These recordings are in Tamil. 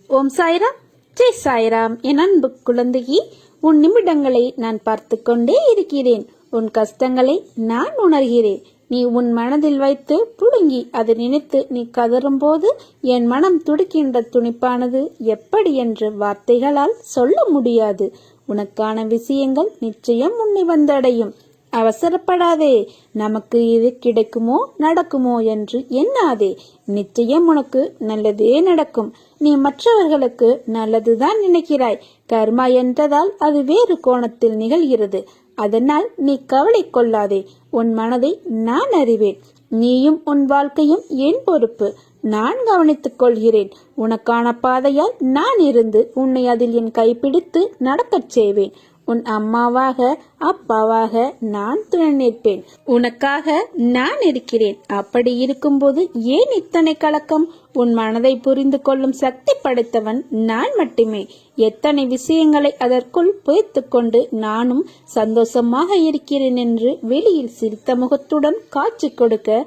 ஓம் சாய்ராம், ஜெய் சாய்ராம். என் அன்பு குழந்தையே, உன் நிமிடங்களை நான் பார்த்து கொண்டே இருக்கிறேன். உன் கஷ்டங்களை நான் உணர்கிறேன். நீ உன் மனதில் வைத்து புடுங்கி அதை நினைத்து நீ கதறும் போது என் மனம் துடிக்கின்ற துணிப்பானது எப்படி என்று வார்த்தைகளால் சொல்ல முடியாது. உனக்கான விஷயங்கள் நிச்சயம் உன்னை வந்தடையும். அவசரப்படாதே. நமக்கு இது கிடைக்குமோ நடக்குமோ என்று எண்ணாதே. நிச்சயம் உனக்கு நல்லதே நடக்கும். நீ மற்றவர்களுக்கு நல்லதுதான் நினைக்கிறாய். கர்மா என்றதால் அது வேறு கோணத்தில் நிகழ்கிறது. அதனால் நீ கவலை கொள்ளாதே. உன் மனதை நான் அறிவேன். நீயும் உன் வாழ்க்கையும் என் பொறுப்பு. நான் கவனித்துக் கொள்கிறேன். உனக்கான பாதையால் நான் இருந்து உன்னை அதில் என் கைப்பிடித்து நடக்கச் செய்வேன். உன் அம்மாவாக அப்பாவாக நான் துணை நிற்பேன். உனக்காக நான் இருக்கிறேன். அப்படி இருக்கும்போது ஏன் இத்தனை கலக்கம்? உன் மனதை புரிந்து கொள்ளும் சக்தி படைத்தவன் நான் மட்டுமே. எத்தனை விஷயங்களை அதற்குள் புதைத்து கொண்டு நானும் சந்தோஷமாக இருக்கிறேன் என்று வெளியில் சிரித்த முகத்துடன் காட்சி கொடுக்க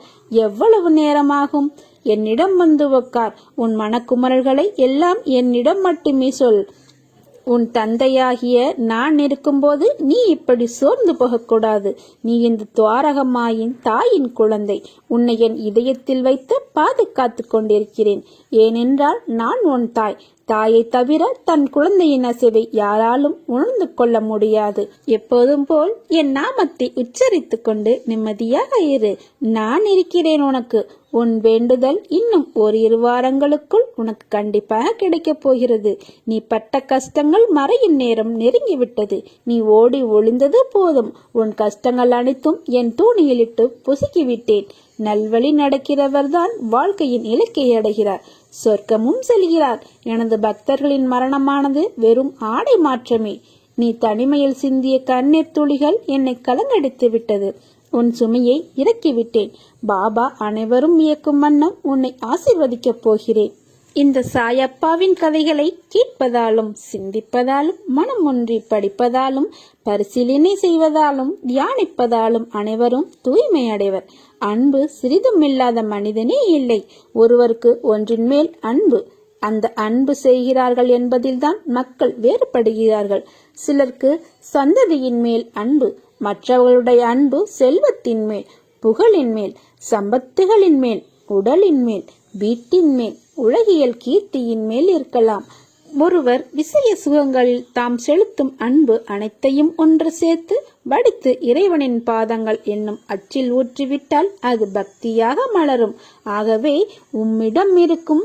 எவ்வளவு நேரமாகும்? என்னிடம் வந்து உட்கார். உன் மனக்குமரல்களை எல்லாம் என்னிடம் மட்டுமே சொல். உன் தந்தையாகிய நான் இருக்கும்போது நீ இப்படி சோர்ந்து போகக்கூடாது. நீ இந்த துவாரகமாயின் தாயின் குழந்தை. உன்னை என் இதயத்தில் வைத்து பாதுகாத்து கொண்டிருக்கிறேன். ஏனென்றால் நான் உன் தாய். தாயை தவிர தன் குழந்தையின் அசைவை யாராலும் உணர்ந்து கொள்ள முடியாது. எப்போதும் போல் என் நாமத்தை உச்சரித்து கொண்டு நிம்மதியாக இரு. நான் இருக்கிறேன் உனக்கு. உன் வேண்டுதல் இன்னும் ஓரிரு வாரங்களுக்குள் உனக்கு கண்டிப்பாக கிடைக்கப் போகிறது. நீ பட்ட கஷ்டங்கள் மறையும் நேரம் நெருங்கிவிட்டது. நீ ஓடி ஒளிந்தது போதும். உன் கஷ்டங்கள் அனைத்தும் என் தூணியிலிட்டு பொசுக்கிவிட்டேன். நல்வழி நடக்கிறவர்தான் வாழ்க்கையின் இலக்கை அடைகிறார், சொர்க்கமும் செல்கிறார். எனது பக்தர்களின் மரணமானது வெறும் ஆடை மாற்றமே. நீ தனிமையில் சிந்திய கண்ணீர் துளிகள் என்னை கலங்கடித்து விட்டது. உன் சுமையை இறக்கிவிட்டேன். பாபா அனைவரும் இயக்கும் வண்ணம் உன்னை ஆசீர்வதிக்கப் போகிறேன். இந்த சாயப்பாவின் கதைகளை கேட்பதாலும் சிந்திப்பதாலும் மனம் ஒன்றி படிப்பதாலும் பரிசீலனை செய்வதாலும் தியானிப்பதாலும் அனைவரும் தூய்மை அடைவர். அன்பு சிறிதும் இல்லாத மனிதனே இல்லை. ஒருவருக்கு ஒன்றின் மேல் அன்பு. அந்த அன்பு செய்கிறார்கள் என்பதில்தான் மக்கள் வேறுபடுகிறார்கள். சிலருக்கு சந்ததியின் மேல் அன்பு. மற்றவர்களுடைய அன்பு செல்வத்தின் மேல், புகழின் மேல், சம்பத்துகளின் மேல், உடலின் மேல், வீட்டின் மேல், உலகியல் கீர்த்தியின் மேல் இருக்கலாம். ஒருவர் விஷய சுகங்களில் தாம் செலுத்தும் அன்பு அனைத்தையும் ஒன்று சேர்த்து வடித்து இறைவனின் பாதங்கள் என்னும் அச்சில் ஊற்றிவிட்டால் அது பக்தியாக மலரும். ஆகவே உம்மிடம் இருக்கும்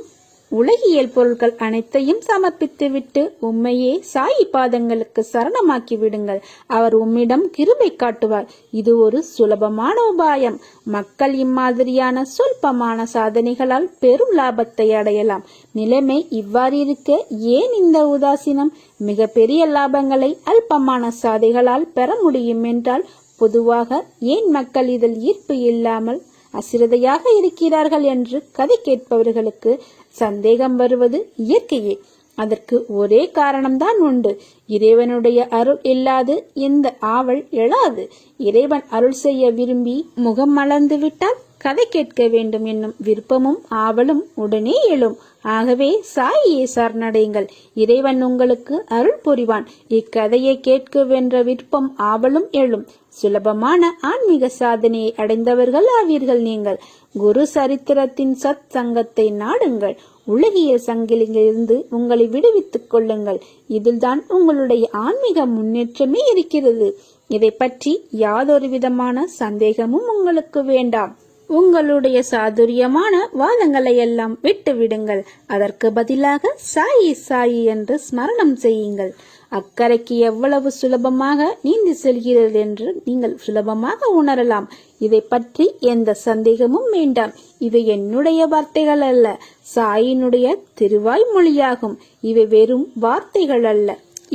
உலகியல் பொருட்கள் அனைத்தையும் சமர்ப்பித்துவிட்டு உம்மையே சாயி பாதங்களுக்கு சரணமாக்கி விடுங்கள். அவர் உம்மிடம் கிருபை காட்டுவார். இது ஒரு சுலபமான உபாயம். மக்கள் இம்மாதிரியான சொல்பமான சாதனைகளால் பெரும் லாபத்தை அடையலாம். நிலைமை இவ்வாறு இருக்க ஏன் இந்த உதாசீனம்? மிக பெரிய லாபங்களை அல்பமான சாதைகளால் பெற முடியும் என்றால் பொதுவாக ஏன் மக்கள் இதில் ஈர்ப்பு இல்லாமல் அசிரதையாக இருக்கிறார்கள் என்று கதை கேட்பவர்களுக்கு சந்தேகம் வருவது இயற்கையே. அதற்கு ஒரே காரணம்தான் உண்டு. இறைவனுடைய அருள் இல்லாது இந்த ஆவல் எழாது. இறைவன் அருள் செய்ய விரும்பி முகம் மலர்ந்து விட்டால் கதை கேட்க வேண்டும் என்னும் விருப்பமும் ஆவலும் உடனே எழும். ஆகவே சாயியை சரணடையுங்கள். இறைவன் உங்களுக்கு அருள் புரிவான். இக்கதையை கேட்கவென்ற விருப்பம் ஆவலும் எழும். சுலபமான ஆன்மீக சாதனையை அடைந்தவர்கள் ஆவீர்கள் நீங்கள். குரு சரித்திரத்தின் சத் சங்கத்தை நாடுங்கள். உலகியல் சங்கிலிருந்து உங்களை விடுவித்துக் கொள்ளுங்கள். இதில்தான் உங்களுடைய ஆன்மீக முன்னேற்றமே இருக்கிறது. இதை பற்றி யாதொரு விதமான சந்தேகமும் உங்களுக்கு வேண்டாம். உங்களுடைய சாதுரியமான வாதங்களை எல்லாம் விட்டு விடுங்கள். அதற்கு பதிலாக சாயி சாயி என்று ஸ்மரணம் செய்யுங்கள். அக்கறைக்கு எவ்வளவு சுலபமாக நீந்தி செல்கிறது என்று நீங்கள் சுலபமாக உணரலாம். இதை பற்றி எந்த சந்தேகமும் வேண்டாம். இவை என்னுடைய வார்த்தைகள் அல்ல, சாயினுடைய திருவாய் மொழியாகும். இவை வெறும் வார்த்தைகள் அல்ல.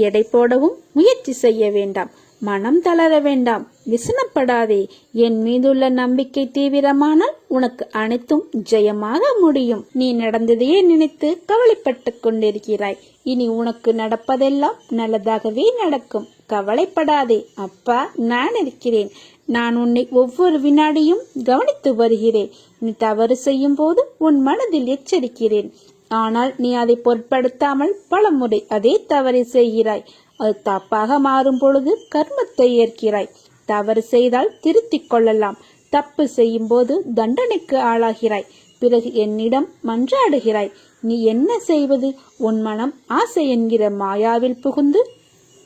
எடை போடவும் முயற்சி செய்ய வேண்டாம். மனம் தளர வேண்டாம். விசனப்படாதே. என் மீதுள்ள நம்பிக்கை தீவிரமானால் உனக்கு அனைத்தும் ஜெயமாக முடியும். நீ நடந்ததையே நினைத்து கவலைப்பட்டு கொண்டிருக்கிறாய். இனி உனக்கு நடப்பதெல்லாம் நல்லதாகவே நடக்கும். கவலைப்படாதே. அப்பா நான் இருக்கிறேன். நான் உன்னை ஒவ்வொரு வினாடியும் கவனித்து வருகிறேன். நீ தவறு செய்யும் போது உன் மனதில் எச்சரிக்கிறேன். ஆனால் நீ அதை பொருட்படுத்தாமல் பலமுறை அதே தவறை செய்கிறாய். அது தப்பாக மாறும் பொழுது கர்மத்தை ஏற்கிறாய். தவறு செய்தால் திருத்திக் கொள்ளலாம். தப்பு செய்யும் போது தண்டனைக்கு ஆளாகிறாய். பிறகு என்னிடம் மன்றாடுகிறாய். நீ என்ன செய்வது? உன் மனம் ஆசை என்கிற மாயாவில் புகுந்து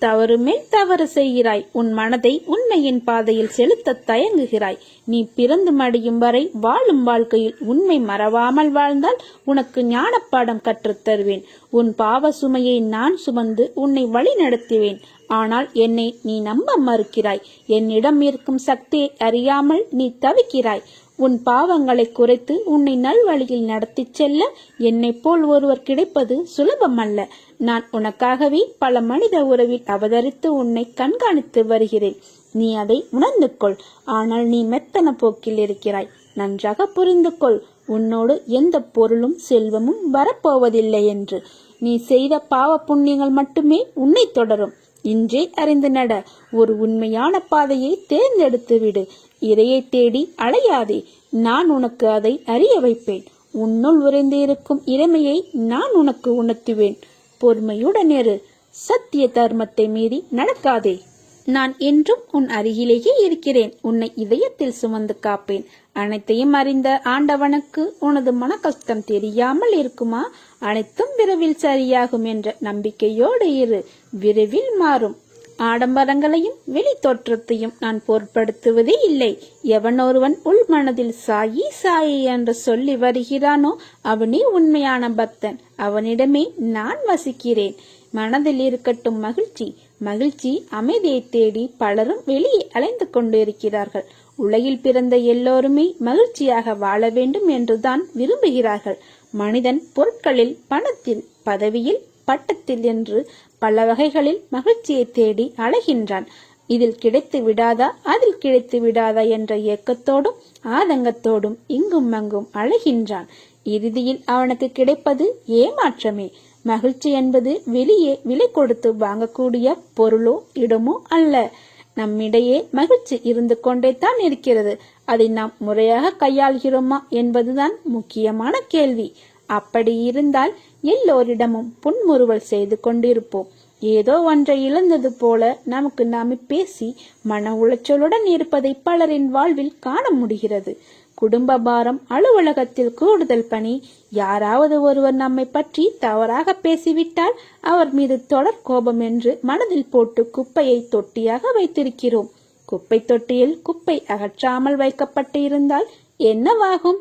தவறு மேல் தவறு செய்கிறாய். உன் மனதை உண்மையின் பாதையில் செலுத்த தயங்குகிறாய். நீ பிறந்து மடியும் வரை வாழும் வாழ்க்கையில் உண்மை மறவாமல் வாழ்ந்தால் உனக்கு ஞானப்பாடம் கற்றுத் தருவேன். உன் பாவ சுமையை நான் சுமந்து உன்னை வழி நடத்துவேன். ஆனால் என்னை நீ நம்ப மறுக்கிறாய். என்னிடம் இருக்கும் சக்தியை அறியாமல் நீ தவிக்கிறாய். உன் பாவங்களை குறைத்து உன்னை நல்வழியில் நடத்திச் செல்ல என்னை போல் ஒருவர் கிடைப்பது சுலபமல்ல. நான் உனக்காகவே பல மனித உறவில் அவதரித்து உன்னை கண்காணித்து வருகிறேன். நீ அதை உணர்ந்து கொள். ஆனால் நீ மெத்தன போக்கில் இருக்கிறாய். நன்றாக புரிந்து கொள். உன்னோடு எந்த பொருளும் செல்வமும் வரப்போவதில்லை என்று. நீ செய்த பாவ புண்ணியங்கள் மட்டுமே உன்னை தொடரும். இன்றே அறிந்து நட. ஒரு உண்மையான பாதையை தேர்ந்தெடுத்து விடு. இறையை தேடி அலையாதே. நான் உனக்கு அதை அறிய வைப்பேன். உன்னுள் உறைந்து இருக்கும் இறைமையை நான் உனக்கு உணர்த்துவேன். பொறுமையுடன் இரு. சத்திய தர்மத்தை மீறி நடக்காதே. நான் என்றும் உன் அருகிலேயே இருக்கிறேன். உன்னை இதயத்தில் சுமந்து காப்பேன். அனைத்தையும் அறிந்த ஆண்டவனுக்கு உனது மன கஷ்டம் தெரியாமல் இருக்குமா? அனைத்தும் விரைவில் சரியாகும் என்ற நம்பிக்கையோடு இரு. விரைவில் மாறும். ஆடம்பரங்களையும் வெளி தோற்றத்தையும் நான் பொருட்படுத்துவதே இல்லை. எவனொருவன் உள் மனதில் சாயி சாயி என்று சொல்லி வருகிறானோ அவனே உண்மையான பக்தன். அவனிடமே நான் வசிக்கிறேன். மனதில் இருக்கட்டும் மகிழ்ச்சி. மகிழ்ச்சி அமைதியை தேடி பலரும் வெளியே அலைந்து கொண்டிருக்கிறார்கள். உலகில் பிறந்த எல்லோருமே மகிழ்ச்சியாக வாழ வேண்டும் என்றுதான் விரும்புகிறார்கள். மனிதன் பொருட்களில், பணத்தில், பதவியில், பட்டத்தில் என்று பல வகைகளில் மகிழ்ச்சியை தேடி அலைகின்றான். இதில் கிடைத்து விடாதா, அதில் கிடைத்து விடாதா என்ற ஏக்கத்தோடும் ஆதங்கத்தோடும் இங்கும் அங்கும் அலைகின்றான். இறுதியில் அவனுக்கு கிடைப்பது ஏமாற்றமே. மகிழ்ச்சி என்பது வெளியே விலை கொடுத்து வாங்கக்கூடிய பொருளோ இடமோ அல்ல. நம்மிடையே மகிழ்ச்சி இருந்து கொண்டே தான் இருக்கிறது. அதை நாம் முறையாக கையாள்கிறோமா என்பதுதான் முக்கியமான கேள்வி. அப்படி இருந்தால் எல்லோரிடமும் புன்முறுவல் செய்து கொண்டிருப்போம். ஏதோ ஒன்றை இழந்தது போல நமக்கு நாமே பேசி மன உளைச்சலுடன் இருப்பதை பலரின் வாழ்வில் காண முடிகிறது. குடும்ப பாரம், அலுவலகத்தில் கூடுதல் பணி, யாராவது ஒருவர் நம்மை பற்றி தவறாக பேசிவிட்டால் அவர் மீது தொடர் கோபம் என்று மனதில் போட்டு குப்பையை தொட்டியாக வைத்திருக்கிறோம். குப்பை தொட்டியில் குப்பை அகற்றாமல் வைக்கப்பட்டு இருந்தால் என்னவாகும்?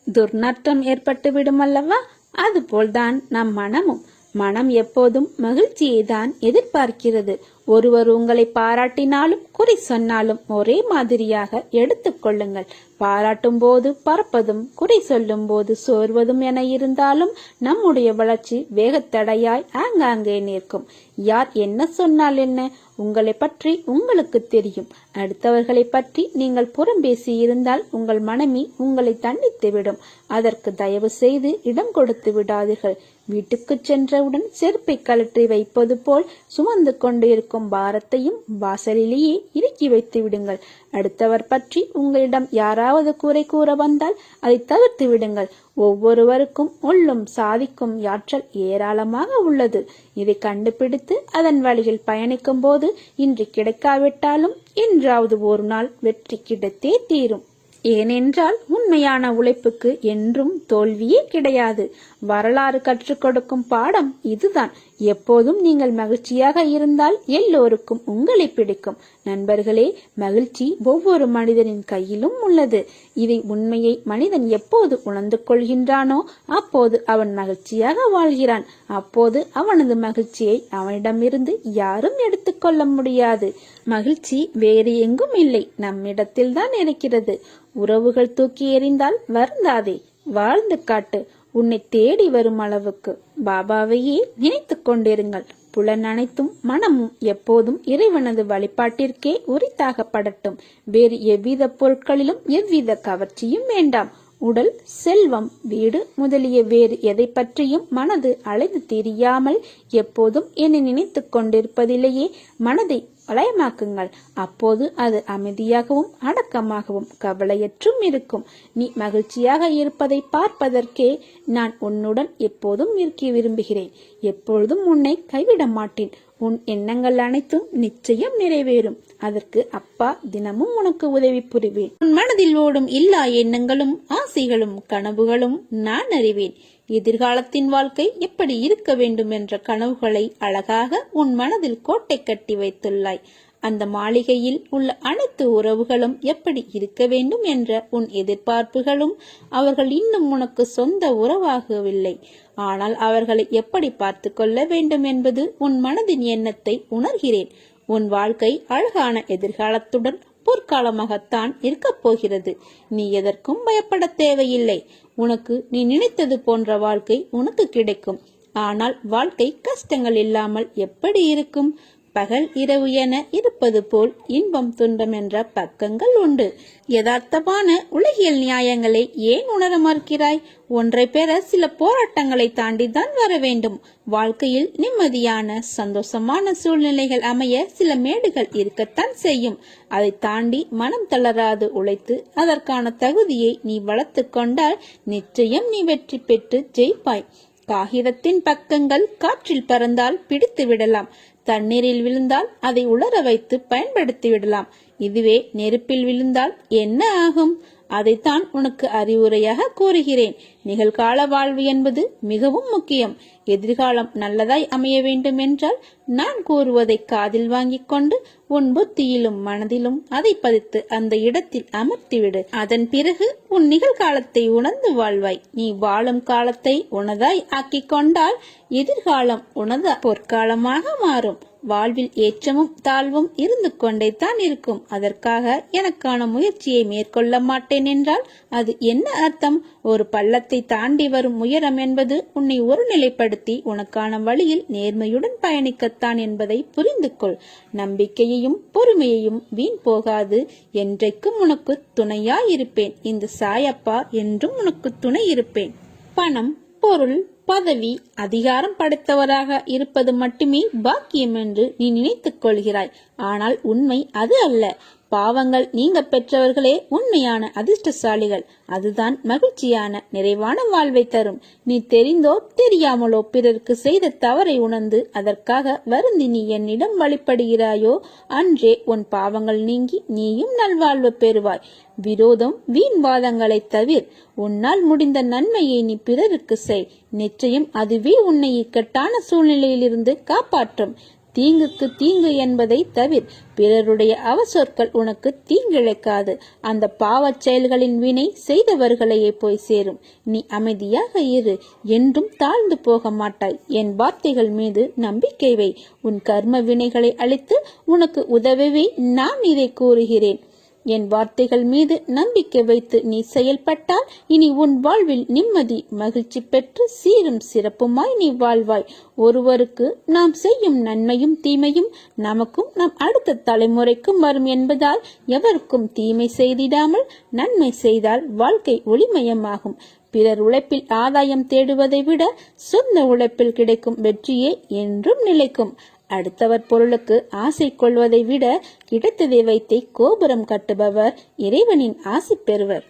துர்நாற்றம் ஏற்பட்டு விடும் அல்லவா? அதுபோல்தான் நம் மனமும். மனம் எப்போதும் மகிழ்ச்சியை தான் எதிர்பார்க்கிறது. ஒருவர் உங்களை பாராட்டினாலும் குறை சொன்னாலும் ஒரே மாதிரியாக எடுத்துக்கொள்ளுங்கள். பாராட்டும் போது பறப்பதும் குறை சொல்லும் போது சோர்வதும் என இருந்தாலும் நம்முடைய வளர்ச்சி வேகத்தடையாய் ஆங்காங்கே நிற்கும். யார் என்ன சொன்னால் என்ன? உங்களை பற்றி உங்களுக்கு தெரியும். அடுத்தவர்களை பற்றி நீங்கள் புறம் பேசி இருந்தால் உங்கள் மனமே உங்களை தண்டித்து விடும். அதற்கு தயவு செய்து இடம் கொடுத்து விடாதீர்கள். வீட்டுக்கு சென்றவுடன் செருப்பை கழற்றி வைப்பது போல் சுமந்து கொண்டு இருக்கும் பாரத்தையும் வாசலிலேயே இறக்கி வைத்து விடுங்கள். அடுத்தவர் பற்றி உங்களிடம் யாராவது குறை கூற வந்தால் அதை தவிர்த்து விடுங்கள். ஒவ்வொருவருக்கும் உள்ளும் சாதிக்கும் ஆற்றல் ஏராளமாக உள்ளது. இதை கண்டுபிடித்து அதன் வழியில் பயணிக்கும் போது இன்று கிடைக்காவிட்டாலும் என்றாவது ஒரு நாள் வெற்றி கிடைத்தே தீரும். ஏனென்றால் உண்மையான உழைப்புக்கு என்றும் தோல்வியே கிடையாது. வரலாறு கற்றுக் கொடுக்கும் பாடம் இதுதான். எப்போதும் நீங்கள் மகிழ்ச்சியாக இருந்தால் எல்லோருக்கும் உங்களை பிடிக்கும். நண்பர்களே, மகிழ்ச்சி ஒவ்வொரு மனிதனின் கையிலும் உள்ளது. இதை உண்மையை மனிதன் எப்போது உணர்ந்து கொள்கின்றானோ அப்போது அவன் மகிழ்ச்சியாக வாழ்கிறான். அப்போது அவனது மகிழ்ச்சியை அவனிடமிருந்து யாரும் எடுத்துக்கொள்ள முடியாது. மகிழ்ச்சி வேறு எங்கும் இல்லை, நம்மிடத்தில் தான் இருக்கிறது. உறவுகள் தூக்கி எறிந்தால் வருந்தாதே, வாழ்ந்து காட்டு. உன்னை தேடி வரும் அளவுக்கு பாபாவையே நினைத்து கொண்டிருங்கள். புலன் அனைத்தும் மனமும் எப்போதும் இறைவனது வழிபாட்டிற்கே உரித்தாகப்படட்டும். வேறு எவ்வித பொருட்களிலும் எவ்வித கவர்ச்சியும் வேண்டாம். உடல், செல்வம், வீடு முதலிய வேறு எதை பற்றியும் மனது அலைந்து திரியாமல் எப்போதும் என்னை நினைத்து கொண்டிருப்பதிலேயே மனதை வளையமாக்குங்கள். அப்போது அது அமைதியாகவும் அடக்கமாகவும் கவலையற்றும் இருக்கும். நீ மகிழ்ச்சியாக இருப்பதை பார்ப்பதற்கே நான் உன்னுடன் எப்போதும் இருக்க விரும்புகிறேன். எப்பொழுதும் உன்னை கைவிட மாட்டேன். உன் எண்ணங்கள் அனைத்தும் நிச்சயம் நிறைவேறும். அதற்கு அப்பா தினமும் உனக்கு உதவி புரிவேன். உன் மனதில் ஓடும் எல்லா எண்ணங்களும் ஆசைகளும் கனவுகளும் நான் அறிவேன். எதிர்காலத்தின் வாழ்க்கை எப்படி இருக்க வேண்டும் என்ற கனவுகளை அழகாக உன் மனதில் கோட்டை கட்டி வைத்துள்ளாய். அந்த மாளிகையில் உள்ள அனைத்து உறவுகளும் எப்படி இருக்க வேண்டும் என்ற உன் எதிர்பார்ப்புகளும் அவர்கள் இன்னும் உனக்கு சொந்த உறவாகவில்லை. ஆனால் அவர்களை எப்படி பார்த்து கொள்ள வேண்டும் என்பது உன் மனதின் எண்ணத்தை உணர்கிறேன். உன் வாழ்க்கை அழகான எதிர்காலத்துடன் பொற்காலமாகத்தான் இருக்கப் போகிறது. நீ எதற்கும் பயப்பட தேவையில்லை. உனக்கு நீ நினைத்தது போன்ற வாழ்க்கை உனக்கு கிடைக்கும். ஆனால் வாழ்க்கை கஷ்டங்கள் இல்லாமல் எப்படி இருக்கும்? பகல் இரவு என இருப்பது போல் இன்பம் துன்பம் என்ற பக்கங்கள் உண்டு. யதார்த்தமான உலகியல் நியாயங்களை ஏன் உணர மறுக்கிறாய்? ஒன்றை பெற சில போராட்டங்களை தாண்டிதான் வர வேண்டும். வாழ்க்கையில் நிம்மதியான சந்தோஷமான சூழ்நிலைகள் அமைய சில மேடுகள் இருக்கத்தான் செய்யும். அதை தாண்டி மனம் தளராது உழைத்து அதற்கான தகுதியை நீ வளர்த்து கொண்டால் நிச்சயம் நீ வெற்றி பெற்று ஜெயிப்பாய். காகிதத்தின் பக்கங்கள் காற்றில் பறந்தால் பிடித்து விடலாம். தண்ணீரில் விழுந்தால் அதை உலர வைத்து பயன்படுத்தி விடலாம். இதுவே நெருப்பில் விழுந்தால் என்ன ஆகும்? அதைத்தான் உனக்கு அறிவுரையாக கூறுகிறேன். நிகழ்கால வாழ்வு என்பது மிகவும் முக்கியம். எதிர்காலம் நல்லதாய் அமைய வேண்டும் என்றால் நான் கூறுவதை காதில் வாங்கிக் கொண்டு உன் புத்தியிலும் மனதிலும் அதை பதித்து அந்த இடத்தில் அமர்த்திவிடு. அதன் பிறகு உன் நிகழ்காலத்தை உணர்ந்து வாழ்வாய். நீ வாழும் காலத்தை உனதாய் ஆக்கிக் கொண்டால் எதிர்காலம் உனது பொற்காலமாக மாறும். வாழ்வில் ஏற்றமும் தாழ்வும் இருந்து கொண்டே தான் இருக்கும். அதற்காக எனக்கான முயற்சியை மேற்கொள்ள மாட்டேன் என்றால் அது என்ன அர்த்தம்? ஒரு பள்ளத்தை தாண்டி வரும் உயரம் என்பது உன்னை ஒருநிலைப்படுத்தி உனக்கான வழியில் நேர்மையுடன் பயணிக்கத்தான் என்பதை புரிந்து கொள். நம்பிக்கையையும் பொறுமையையும் வீண் போகாது. என்றைக்கும் உனக்கு துணையாயிருப்பேன். இந்த சாயப்பா என்றும் உனக்கு துணை இருப்பேன். பணம், பொருள், பதவி, அதிகாரம் படைத்தவராக இருப்பது மட்டுமே பாக்கியம் என்று நீ நினைத்துக் கொள்கிறாய். ஆனால் உண்மை அது அல்ல. பாவங்கள் நீங்க பெற்றவர்களே உண்மையான அதிர்ஷ்டசாலிகள். அதுதான் மகிழ்ச்சியான நிறைவான வாழ்வை தரும். நீ தெரிந்தோ தெரியாமலோ பிறருக்கு செய்த தவறை உணர்ந்து அதற்காக வருந்தி நீ என்னிடம் வழிபடுகிறாயோ அன்றே உன் பாவங்கள் நீங்கி நீயும் நல்வாழ்வு பெறுவாய். விரோதம் வீண் வாதங்களை தவிர உன்னால் முடிந்த நன்மையை நீ பிறருக்கு செய். நிச்சயம் அதுவே உன்னை இக்கட்டான சூழ்நிலையிலிருந்து காப்பாற்றும். தீங்குக்கு தீங்கு என்பதை தவிர பிறருடைய அவசொற்கள் உனக்கு தீங்கிழைக்காது. அந்த பாவச் செயல்களின் வினை செய்தவர்களையே போய் சேரும். நீ அமைதியாக இரு. என்றும் தாழ்ந்து போக மாட்டாய். என் வார்த்தைகள் மீது நம்பிக்கை வை. உன் கர்ம வினைகளை அழித்து உனக்கு உதவவே நான் இதை கூறுகிறேன். என் வார்த்தைகள் மீது நம்பிக்கை வைத்து நீ செயல்பட்டால் இனி உன் வாழ்வில் நிம்மதி மகிழ்ச்சி பெற்று சீரும் சிறப்புமாய் நீ வாழ்வாய். ஒருவருக்கு நாம் செய்யும் நன்மையும் தீமையும் நமக்கும் நம் அடுத்த தலைமுறைக்கும் வரும் என்பதால் எவருக்கும் தீமை செய்திடாமல் நன்மை செய்தால் வாழ்க்கை ஒளிமயமாகும். பிறர் உழைப்பில் ஆதாயம் தேடுவதை விட சொந்த உழைப்பில் கிடைக்கும் வெற்றியே என்றும் நிலைக்கும். அடுத்தவர் பொருளுக்கு ஆசை கொள்வதை விட கிடைத்ததை வைத்தே கோபுரம் கட்டுபவர் இறைவனின் ஆசை பெறுவர்.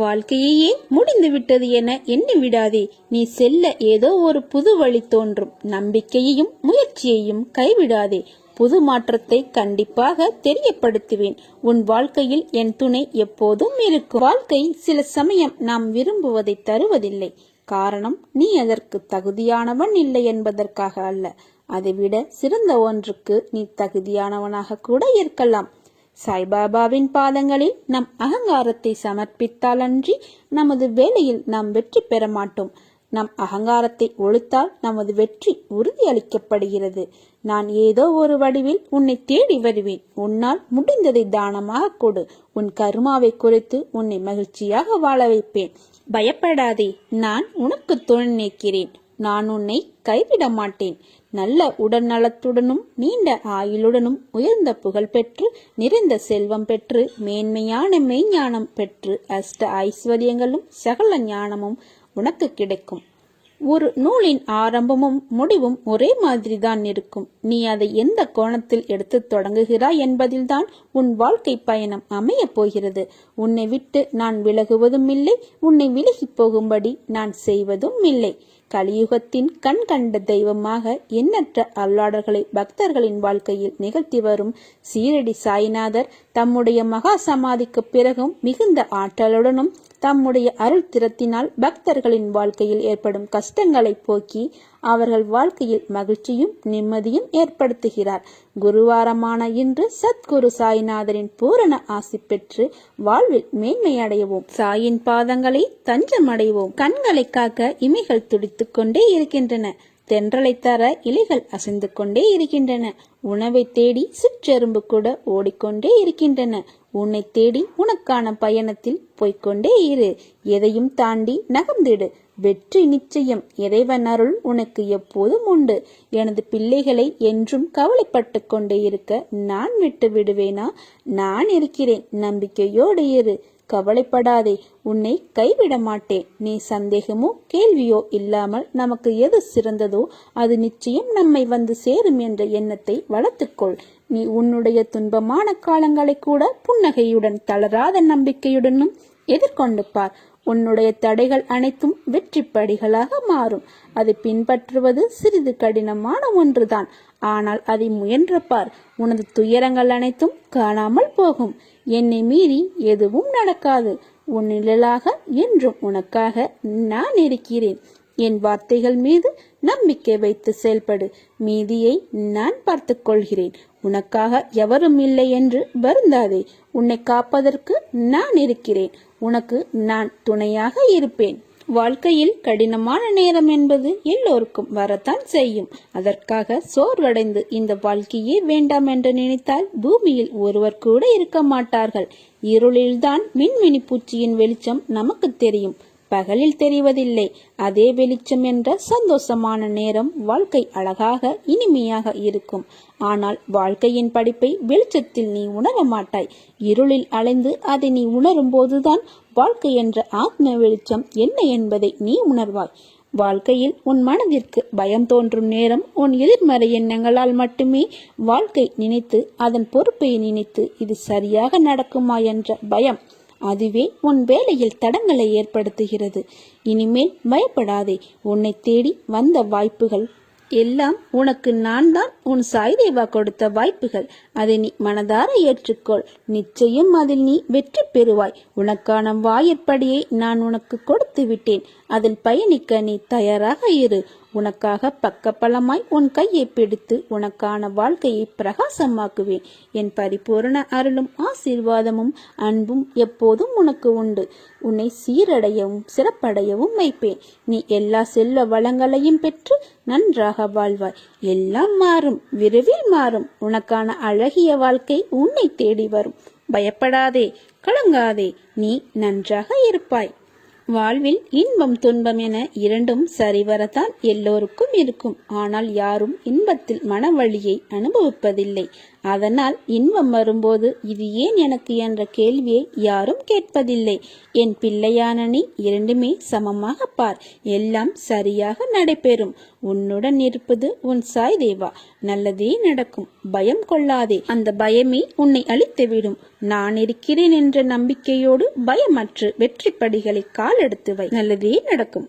வாழ்க்கையே முடிந்து விட்டது என எண்ணி விடாதே. நீ செல்ல ஏதோ ஒரு புது வழி தோன்றும். நம்பிக்கையையும் முயற்சியையும் கைவிடாதே. புது மாற்றத்தை கண்டிப்பாக தெரியப்படுத்துவேன். உன் வாழ்க்கையில் என் துணை எப்போதும் இருக்கும். வாழ்க்கை சில சமயம் நாம் விரும்புவதை தருவதில்லை. காரணம் நீ அதற்கு தகுதியானவன் இல்லை என்பதற்காக அல்ல. அதைவிட சிறந்த ஒன்றுக்கு நீ தகுதியானவனாக கூட இருக்கலாம். சாய்பாபாவின் பாதங்களில் நம் அகங்காரத்தை சமர்ப்பித்தால் அன்றி நமது வேலையில் நாம் வெற்றி பெற மாட்டோம். நம் அகங்காரத்தை ஒழித்தால் நமது வெற்றி உறுதியளிக்கப்படுகிறது. நான் ஏதோ ஒரு வடிவில் உன்னை தேடி வருவேன். உன்னால் முடிந்ததை தானமாக கொடு. உன் கர்மாவை குறைத்து உன்னை மகிழ்ச்சியாக வாழ வைப்பேன். பயப்படாதே, நான் உனக்கு துணை நிற்கிறேன். நான் உன்னை கைவிட மாட்டேன். நல்ல உடல் நலத்துடனும் நீண்ட ஆயுளுடனும் உயர்ந்த புகழ் பெற்று நிறைந்த செல்வம் பெற்று மேன்மையான மெய்ஞானம் பெற்று அஷ்ட ஐஸ்வர்யங்களும் சகல ஞானமும் உனக்கு கிடைக்கும். ஒரு நூலின் ஆரம்பமும் முடிவும் ஒரே மாதிரிதான் இருக்கும். நீ அதை எந்த கோணத்தில் எடுத்து தொடங்குகிறாய் என்பதில்தான் உன் வாழ்க்கை பயணம் அமையப் போகிறது. உன்னை விட்டு நான் விலகுவதும் இல்லை, உன்னை விலகி போகும்படி நான் செய்வதும் இல்லை. கலியுகத்தின் கண் கண்ட தெய்வமாக எண்ணற்ற அருளாளர்களை பக்தர்களின் வாழ்க்கையில் நிகழ்த்தி வரும் சீரடி சாய்நாதர் தம்முடைய மகா சமாதிக்கு பிறகும் மிகுந்த ஆற்றலுடனும் தம்முடைய அருள் திறத்தினால் பக்தர்களின் வாழ்க்கையில் ஏற்படும் கஷ்டங்களை போக்கி அவர்கள் வாழ்க்கையில் மகிழ்ச்சியும் நிம்மதியும் ஏற்படுத்துகிறார். குருவாரமான இன்று சத்குரு சாய்நாதரின் பூரண ஆசி பெற்று வாழ்வில் மேன்மை அடையவும், சாயின் பாதங்களை தஞ்சம் அடைவோம். கண்களை காக்க இமைகள் துடித்துக் கொண்டே இருக்கின்றன. தென்றலை தர இலைகள் அசைந்து கொண்டே இருக்கின்றன. உணவை தேடி சிற்றெரும்பு கூட ஓடிக்கொண்டே இருக்கின்றன. உன்னை தேடி உனக்கான பயணத்தில் போய்கொண்டே இரு. எதையும் தாண்டி நகர்ந்திடு. வெற்றி நிச்சயம். இறைவன் அருள் உனக்கு எப்போதும் உண்டு. எனது பிள்ளைகளை என்றும் கவலைப்பட்டு கொண்டே இருக்க நான் விட்டு விடுவேனா? நான் இருக்கிறேன். நம்பிக்கையோடு இரு. கவலைப்படாதே, உன்னை கைவிட மாட்டேன். நீ சந்தேகமோ கேள்வியோ இல்லாமல் நமக்கு எது சிறந்ததோ அது நிச்சயம் நம்மை வந்து சேரும் என்ற எண்ணத்தை வளர்த்துக்கொள். நீ உன்னுடைய துன்பமான காலங்களை கூட புன்னகையுடன் தளராத நம்பிக்கையுடனும் எதிர்கொண்டு பார். உன்னுடைய தடைகள் அனைத்தும் வெற்றி படிகளாக மாறும். அதை பின்பற்றுவது சிறிது கடினமான ஒன்றுதான். ஆனால் அதை முயன்று பார். உனது துயரங்கள் அனைத்தும் காணாமல் போகும். என்னை மீறி எதுவும் நடக்காது. உன் நிழலாக என்றும் உனக்காக நான் இருக்கிறேன். என் வார்த்தைகள் மீது நம்பிக்கை வைத்து செயல்படு. மீதியை நான் பார்த்துக் கொள்கிறேன். உனக்காக எவரும் இல்லை என்று வருந்தாதே. உன்னை காப்பதற்கு நான் இருக்கிறேன். உனக்கு நான் துணையாக இருப்பேன். வாழ்க்கையில் கடினமான நேரம் என்பது எல்லோருக்கும் வரத்தான் செய்யும். அதற்காக சோர்வடைந்து இந்த வாழ்க்கையே வேண்டாம் என்று நினைத்தால் பூமியில் ஒருவர் கூட இருக்க மாட்டார்கள். இருளில்தான் மின்மினி பூச்சியின் வெளிச்சம் நமக்கு தெரியும், பகலில் தெரிவதில்லை. அதே வெளிச்சம் என்ற சந்தோஷமான நேரம் வாழ்க்கை அழகாக இனிமையாக இருக்கும். ஆனால் வாழ்க்கையின் படிப்பை வெளிச்சத்தில் நீ உணர மாட்டாய். இருளில் அலைந்து அதை நீ உணரும் போதுதான் வாழ்க்கை என்ற ஆத்ம வெளிச்சம் என்ன என்பதை நீ உணர்வாய். வாழ்க்கையில் உன் மனதிற்கு பயம் தோன்றும் நேரம் உன் எதிர்மறை எண்ணங்களால் மட்டுமே வாழ்க்கை நினைத்து அதன் பொறுப்பை நினைத்து இது சரியாக நடக்குமா என்ற பயம், அதுவே உன் வேலையில் தடங்களை ஏற்படுத்துகிறது. இனிமேல் பயப்படாதே. உன்னை தேடி வந்த வாய்ப்புகள் எல்லாம் உனக்கு நான் தான் உன் சாய்தேவா கொடுத்த வாய்ப்புகள். அதை நீ மனதார ஏற்றுக்கொள். நிச்சயம் அதில் நீ வெற்றி பெறுவாய். உனக்கான வாயிற்படியை நான் உனக்கு கொடுத்து விட்டேன். அதில் பயணிக்க நீ தயாராக இரு. உனக்காக பக்கபலமாய் உன் கையை பிடித்து உனக்கான வாழ்க்கையை பிரகாசமாக்குவேன். என் பரிபூரண அருளும் ஆசீர்வாதமும் அன்பும் எப்போதும் உனக்கு உண்டு. உன்னை சீரடையவும் சிறப்படையவும் வைப்பேன். நீ எல்லா செல்வ வளங்களையும் பெற்று நன்றாக வாழ்வாய். எல்லாம் மாறும், விரைவில் மாறும். உனக்கான அழகிய வாழ்க்கை உன்னை தேடி வரும். பயப்படாதே, கலங்காதே. நீ நன்றாக இருப்பாய். வாழ்வில் இன்பம் துன்பம் என இரண்டும் சரிவரத்தான் எல்லோருக்கும் இருக்கும். ஆனால் யாரும் இன்பத்தில் மனவழியை அனுபவிப்பதில்லை. அதனால் இன்பம் வரும்போது இது ஏன் எனக்கு என்ற கேள்வியை யாரும் கேட்பதில்லை. என் பிள்ளையான நீ இரண்டுமே சமமாக பார். எல்லாம் சரியாக நடைபெறும். உன்னுடன் இருப்பது உன் சாய்தேவா. நல்லதே நடக்கும். பயம் கொள்ளாதே. அந்த பயமே உன்னை அழித்துவிடும். நான் இருக்கிறேன் என்ற நம்பிக்கையோடு பயமற்று வெற்றி படிகளை காலெடுத்து வை. நல்லதே நடக்கும்.